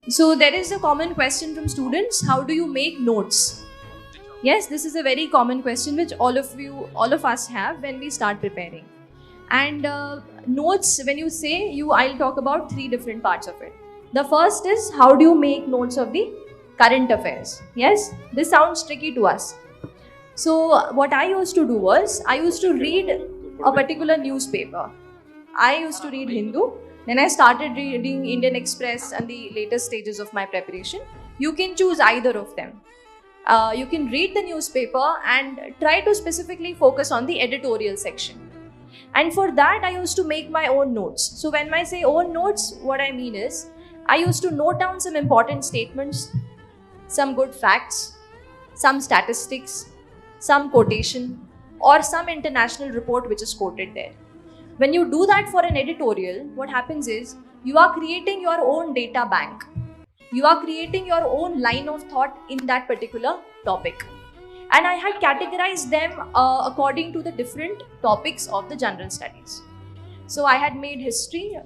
So there is a common question from students: how do you make notes? Yes, this is a very common question which all of us have when we start preparing. And notes, when you say I'll talk about three different parts of it. The first is, how do you make notes of the current affairs? Yes, this sounds tricky to us. So what I used to do was, I used to read a particular newspaper. I used to read Hindu. Then I started reading Indian Express and the later stages of my preparation. You can choose either of them. You can read the newspaper and try to specifically focus on the editorial section. And for that, I used to make my own notes. So when I say own notes, what I mean is, I used to note down some important statements, some good facts, some statistics, some quotation, or some international report which is quoted there. When you do that for an editorial, what happens is, you are creating your own data bank. You are creating your own line of thought in that particular topic. And I had categorized them according to the different topics of the general studies. So I had made history,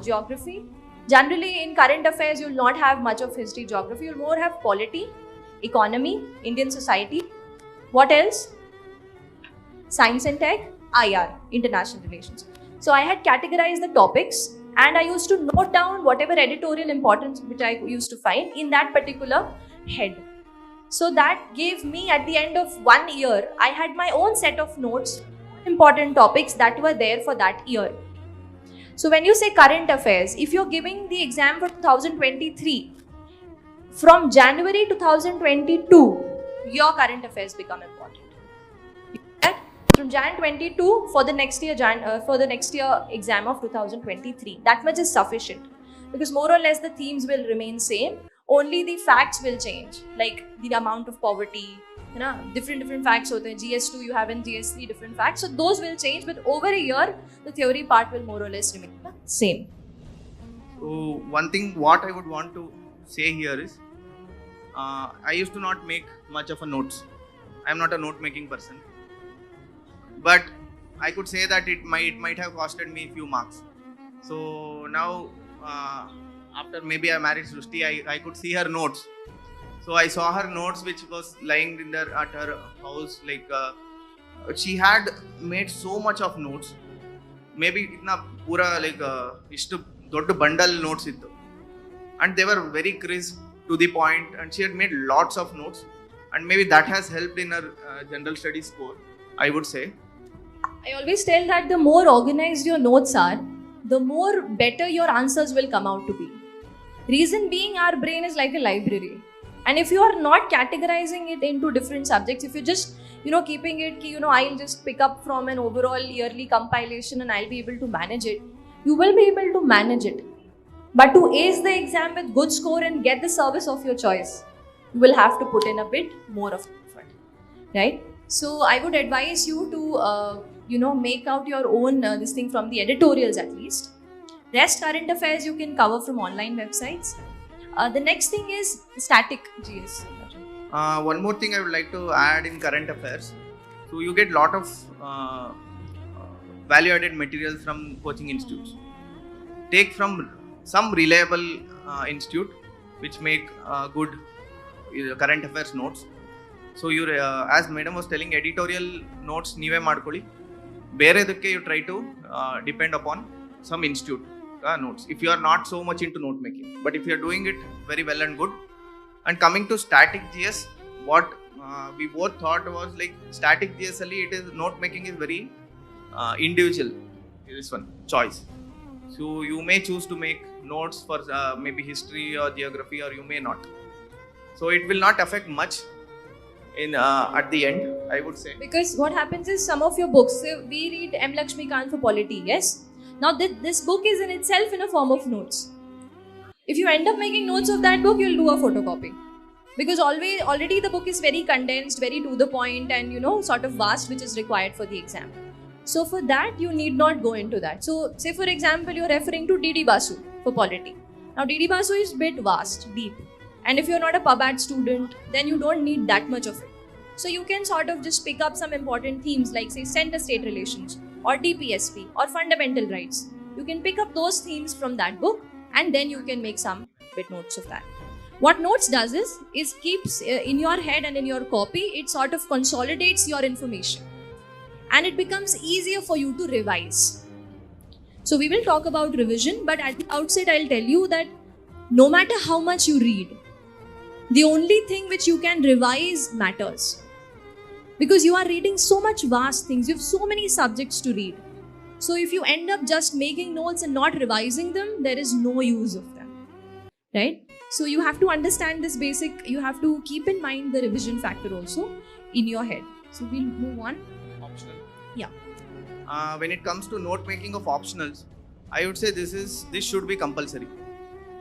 geography. Generally in current affairs, you will not have much of history, geography. You will more have polity, economy, Indian society. What else? Science and tech, IR, international relations. So I had categorized the topics and I used to note down whatever editorial importance which I used to find in that particular head. So that gave me, at the end of 1 year, I had my own set of notes, important topics that were there for that year. So when you say current affairs, if you're giving the exam for 2023, from January 2022, your current affairs become important. From Jan 22 for the next year exam of 2023. That much is sufficient, because more or less the themes will remain same. Only the facts will change, like the amount of poverty, different facts hote hain. GS2 you have in GS3 different facts, so those will change, but over a year the theory part will more or less remain the same. So one thing what I would want to say here is, I used to not make much of a notes. I am not a note making person, but I could say that it might have costed me a few marks. So now after maybe I married Shrushti, I could see her notes. So I saw her notes which was lying in there at her house. Like she had made so much of notes. Maybe itna pura like ishtu doddu bundle notes ittu, and they were very crisp, to the point, and she had made lots of notes, and maybe that has helped in her general studies score, I would say. I always tell that the more organized your notes are, the more better your answers will come out to be. Reason being, our brain is like a library. And if you are not categorizing it into different subjects, if you're just, keeping it, I'll just pick up from an overall yearly compilation and I'll be able to manage it, you will be able to manage it. But to ace the exam with good score and get the service of your choice, you will have to put in a bit more of effort, right? So I would advise you to, make out your own this thing from the editorials at least. Rest current affairs you can cover from online websites. The next thing is static GS. One more thing I would like to add in current affairs. So you get lot of value-added materials from coaching institutes. Take from some reliable institute which make good current affairs notes. So you, as madam was telling, editorial notes ನೀವೇ ಮಾಡ್ಕೊಳ್ಳಿ. ಬೇರೆದಕ್ಕೆ you try to depend upon some institute notes if you are not so much into note making. But if you are doing it very well and good. And coming to static GS, what we both thought was like static GSLE, it is note making is very individual. This one choice. So you may choose to make notes for maybe history or geography, or you may not. So it will not affect much in at the end, I would say. Because what happens is, some of your books, say we read M. Lakshmikant for polity, yes? Now this book is in itself in a form of notes. If you end up making notes of that book, you'll do a photocopy. Because already the book is very condensed, very to the point, and sort of vast, which is required for the exam. So for that, you need not go into that. So say for example, you're referring to D.D. Basu for polity. Now D.D. Basu is bit vast, deep. And if you're not a PubAd student, then you don't need that much of it. So you can sort of just pick up some important themes like, say, center-state relations or DPSP or fundamental rights. You can pick up those themes from that book and then you can make some bit notes of that. What notes does is keeps in your head and in your copy, it sort of consolidates your information and it becomes easier for you to revise. So we will talk about revision, but at the outset I'll tell you that no matter how much you read, the only thing which you can revise matters. Because you are reading so much vast things, you have so many subjects to read. So if you end up just making notes and not revising them, there is no use of them, right? So you have to understand this basic, you have to keep in mind the revision factor also in your head. So we'll move on. Optional. Yeah. When it comes to note making of optionals, I would say this should be compulsory.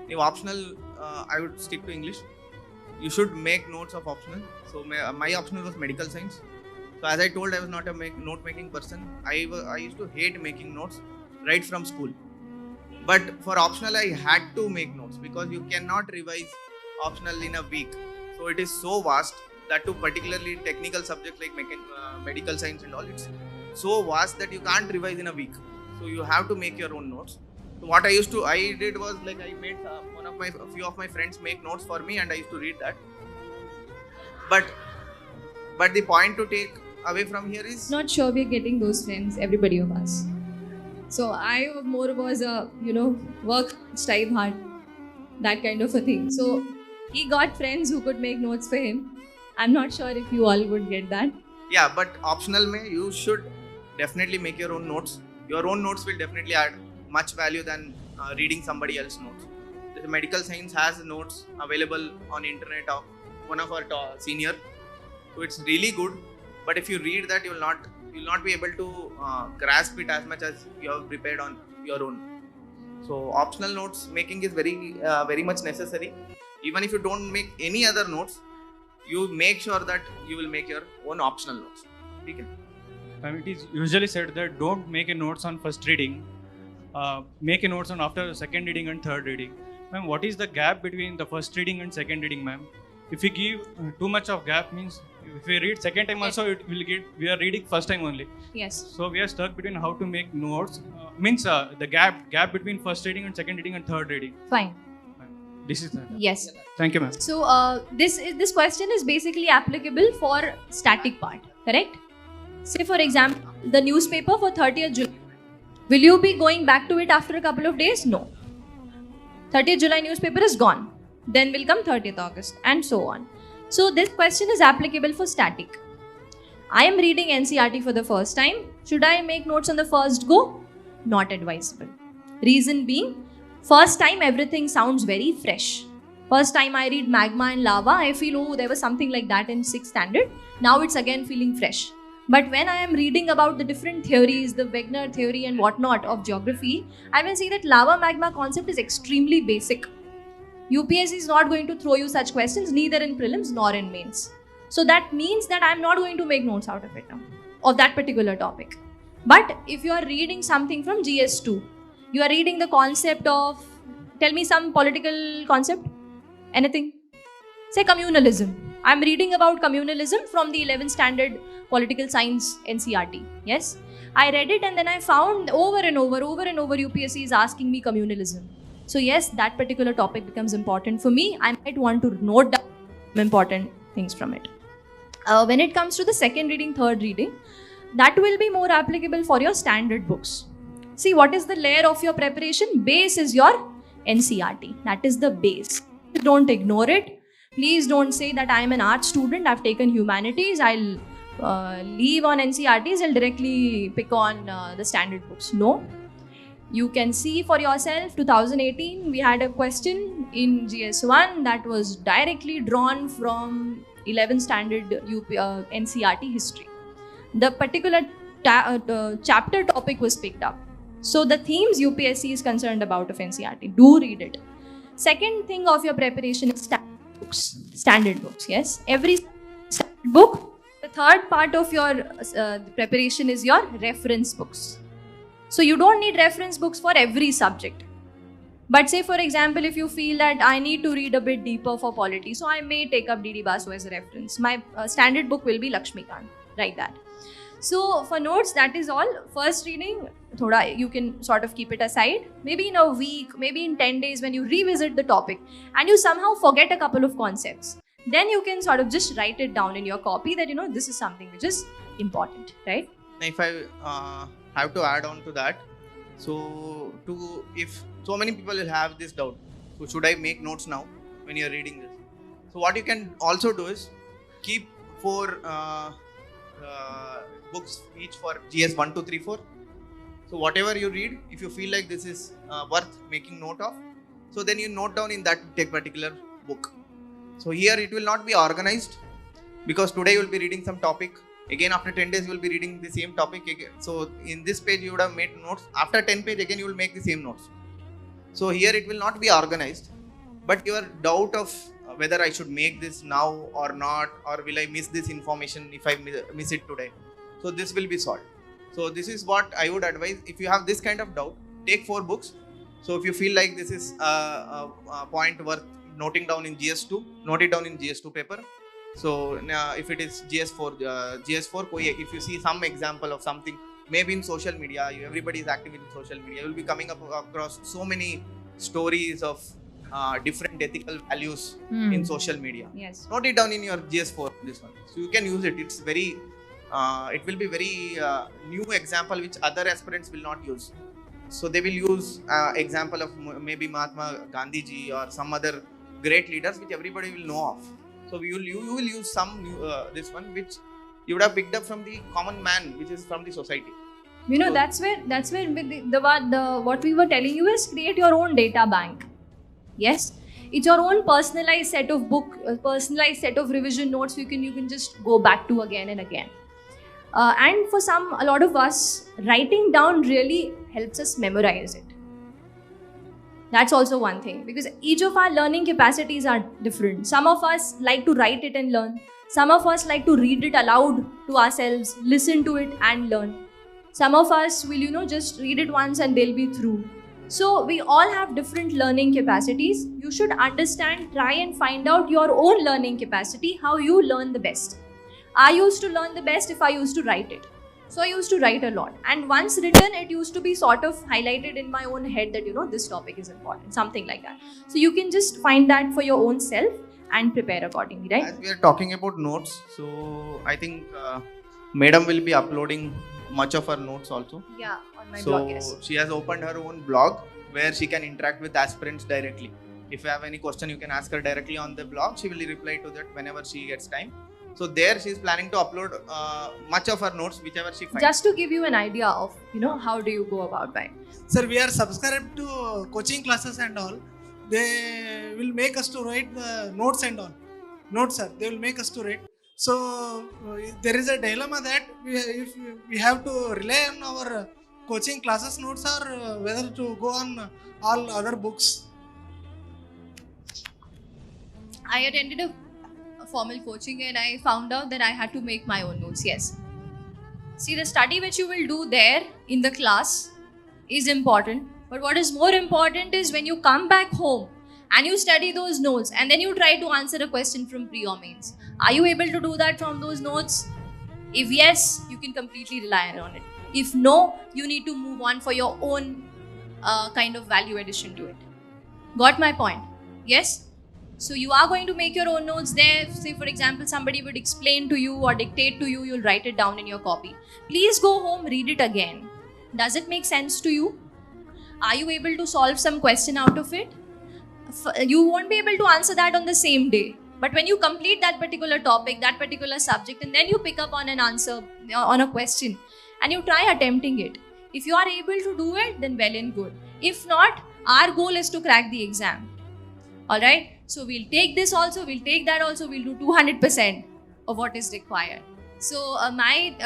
If optional, I would stick to English. You should make notes of optional. So my optional was medical science. So as I told, I was not a note making person. I used to hate making notes right from school. But for optional, I had to make notes because you cannot revise optional in a week. So it is so vast that to particularly technical subjects like medical science and all, it's so vast that you can't revise in a week. So you have to make your own notes. So what I did was like I made a few of my friends make notes for me and I used to read that. But the point to take away from here is... Not sure we're getting those friends, everybody of us. So I more was a, work, strive hard, that kind of a thing. So he got friends who could make notes for him. I'm not sure if you all would get that. Yeah, but optional mein, you should definitely make your own notes. Your own notes will definitely add much value than reading somebody else's notes. The medical science has notes available on internet of one of our senior. So it's really good. But if you read that, you will not be able to grasp it as much as you have prepared on your own. So optional notes making is very much necessary. Even if you don't make any other notes, you make sure that you will make your own optional notes. Okay? It is usually said that don't make a notes on first reading, make a notes on after second reading and third reading. Ma'am, what is the gap between the first reading and second reading, ma'am? If we give too much of gap, means if we read second time also, we are reading first time only. Yes. So we are stuck between how to make notes. The gap between first reading and second reading and third reading. Fine. This is that. Yes. Thank you, ma'am. So this question is basically applicable for static part, correct? Say for example, the newspaper for 30th July. Will you be going back to it after a couple of days? No. 30th July newspaper is gone. Then will come 30th August and so on. So this question is applicable for static. I am reading NCERT for the first time. Should I make notes on the first go? Not advisable. Reason being, first time everything sounds very fresh. First time I read magma and lava, I feel, oh, there was something like that in 6th standard. Now it's again feeling fresh. But when I am reading about the different theories, the Wegener theory and whatnot of geography, I will see that lava magma concept is extremely basic. UPSC is not going to throw you such questions, neither in prelims nor in mains. So that means that I am not going to make notes out of it now, of that particular topic. But if you are reading something from GS2, you are reading the concept of, tell me some political concept, anything. Say communalism. I am reading about communalism from the 11th standard political science NCERT. Yes, I read it and then I found over and over UPSC is asking me communalism. So yes, that particular topic becomes important for me. I might want to note down important things from it. When it comes to the second reading, third reading, that will be more applicable for your standard books. See, what is the layer of your preparation? Base is your NCERT. That is the base. Don't ignore it. Please don't say that I am an art student, I've taken humanities, I'll leave on NCERTs, I'll directly pick on the standard books. No. You can see for yourself, 2018, we had a question in GS1 that was directly drawn from 11th standard NCERT history. The particular chapter topic was picked up. So the themes UPSC is concerned about of NCERT. Do read it. Second thing of your preparation is standard books. Yes, every standard book. The third part of your preparation is your reference books. So you don't need reference books for every subject. But say for example, if you feel that I need to read a bit deeper for polity, so I may take up D.D. Basu as a reference. My standard book will be Lakshmikant, like that. So for notes, that is all. First reading, thoda, you can sort of keep it aside. Maybe in a week, maybe in 10 days when you revisit the topic and you somehow forget a couple of concepts, then you can sort of just write it down in your copy that, this is something which is important, right? If I have to add on to that, if so many people will have this doubt, so should I make notes now when you're reading this? So what you can also do is keep 4 books each for GS 1, 2, 3, 4. So whatever you read, if you feel like this is worth making note of, so then you note down in that particular book. So here it will not be organized, because today you will be reading some topic. Again, after 10 days, you will be reading the same topic again. So in this page, you would have made notes. After 10 page, again, you will make the same notes. So here it will not be organized, but your doubt of whether I should make this now or not, or will I miss this information if I miss it today. So this will be solved. So this is what I would advise. If you have this kind of doubt, take 4 books. So if you feel like this is a point worth noting down in GS2, note it down in GS2 paper. So if it is GS4, if you see some example of something, maybe in social media, everybody is active in social media, you will be coming up across so many stories of different ethical values in social media. Yes. Note it down in your GS4, this one. So you can use it. It's very, it will be very new example which other aspirants will not use. So they will use example of maybe Mahatma Gandhi ji or some other great leaders which everybody will know of. So you will use some this one which you would have picked up from the common man, which is from the society. So, that's where what we were telling you is create your own data bank. Yes, it's your own personalized set of personalized set of revision notes you can just go back to again and again. And for a lot of us, writing down really helps us memorize it. That's also one thing, because each of our learning capacities are different. Some of us like to write it and learn. Some of us like to read it aloud to ourselves, listen to it and learn. Some of us will, just read it once and they'll be through. So we all have different learning capacities. You should understand, try and find out your own learning capacity, how you learn the best. I used to learn the best if I used to write it. So I used to write a lot, and once written, it used to be sort of highlighted in my own head that, this topic is important, something like that. So you can just find that for your own self and prepare accordingly, right? As we are talking about notes, so I think Madam will be uploading much of her notes also. Yeah, on my blog, yes. So she has opened her own blog where she can interact with aspirants directly. If you have any question, you can ask her directly on the blog. She will reply to that whenever she gets time. So there she is planning to upload much of her notes, whichever she finds. Just to give you an idea of, how do you go about by. Sir, we are subscribed to coaching classes and all. They will make us to write the notes and all. Notes, sir. They will make us to write. So there is a dilemma that if we have to rely on our coaching classes notes or whether to go on all other books. I attended a formal coaching and I found out that I had to make my own notes. Yes. See, the study which you will do there in the class is important. But what is more important is when you come back home and you study those notes and then you try to answer a question from pre or mains. Are you able to do that from those notes? If yes, you can completely rely on it. If no, you need to move on for your own kind of value addition to it. Got my point? Yes? So you are going to make your own notes there. Say, for example, somebody would explain to you or dictate to you, you'll write it down in your copy. Please go home, read it again. Does it make sense to you? Are you able to solve some question out of it? You won't be able to answer that on the same day. But when you complete that particular topic, that particular subject, and then you pick up on an answer, on a question, and you try attempting it. If you are able to do it, then well and good. If not, our goal is to crack the exam. Alright? So we'll take this also, we'll take that also, we'll do 200% of what is required. So my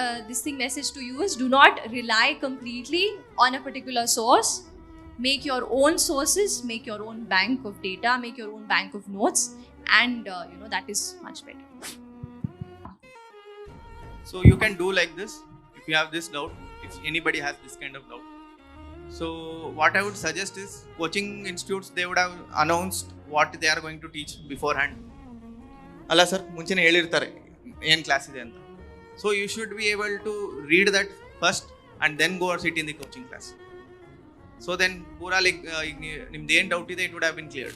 message to you is, do not rely completely on a particular source. Make your own sources, make your own bank of data, make your own bank of notes, and that is much better. So you can do like this if you have this doubt, if anybody has this kind of doubt. So what I would suggest is, coaching institutes, they would have announced what they are going to teach beforehand. Alla sir, ಮುಂಚೆನೇ ಹೇಳಿರ್ತಾರೆ ಏನು class ಇದೆ ಅಂತ. So you should be able to read that first and then go or sit in the coaching class. So then pura like nimde en doubt ide, it would have been cleared.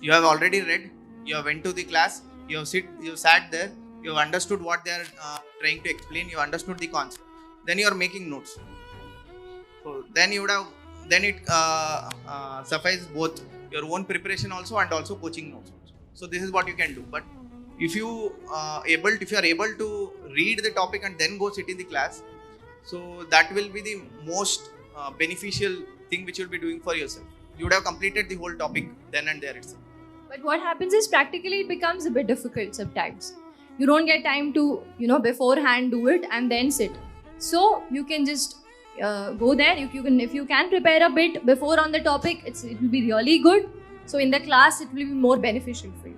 You have already read, you have went to the class, you sat there, you have understood what they are trying to explain, you understood the concept, then you are making notes. So then you would have, then it suffices both your own preparation also and also coaching notes also. So this is what you can do. But if you are able to read the topic and then go sit in the class, so that will be the most beneficial thing which you'll be doing for yourself. You would have completed the whole topic then and there itself. But what happens is practically it becomes a bit difficult sometimes. You don't get time to, beforehand do it and then sit. So you can just go there. If you can prepare a bit before on the topic, it will be really good. So in the class, it will be more beneficial for you.